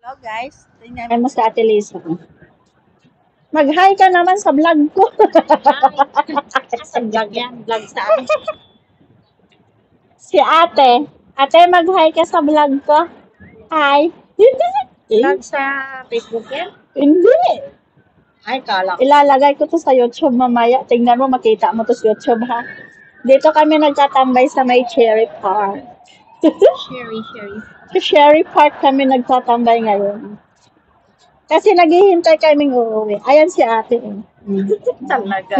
Hello guys, tingnan Ay mo sa Ate Lisa. Mag-hi ka naman sa vlog ko. sa vlog yan. Vlog saan? Si ate. Ate, mag-hi ka sa vlog ko. Hi. Vlog sa Facebook yan? Hindi. Ay, kala ko. Ilalagay ko to sa YouTube mamaya. Tingnan mo, makita mo to sa YouTube ha. Dito kami nagtatambay sa may Cherry Park. Sherry. Sa Cherry Park kami nagtatambay ngayon. Kasi naghihintay kaming uuwi. Ayan si ate. Talaga.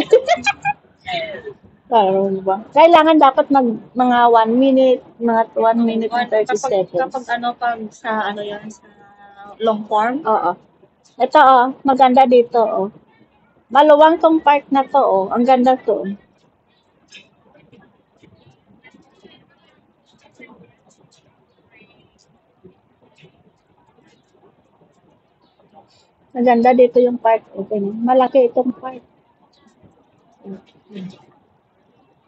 Parang ba? Kailangan dapat mga 1 minute, mga 1 minute and 30 seconds. Kapag pag sa yan, sa long form, Oo. Ito maganda dito Maluwang tong park na to Ang ganda to. Maganda dito yung park. Okay. Malaki itong park.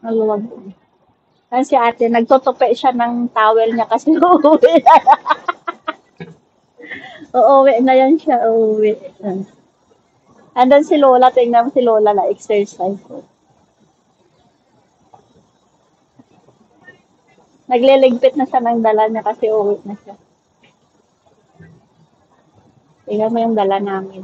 Maluwag. Kasi si ate, nagtutupi siya ng towel niya kasi uuwi. Uuwi na yan siya, uuwi. Andan si Lola, tingnan mo si Lola na exercise. Nagliligpit na siya ng dala niya kasi uuwi na siya. Tingnan mo yung dala namin.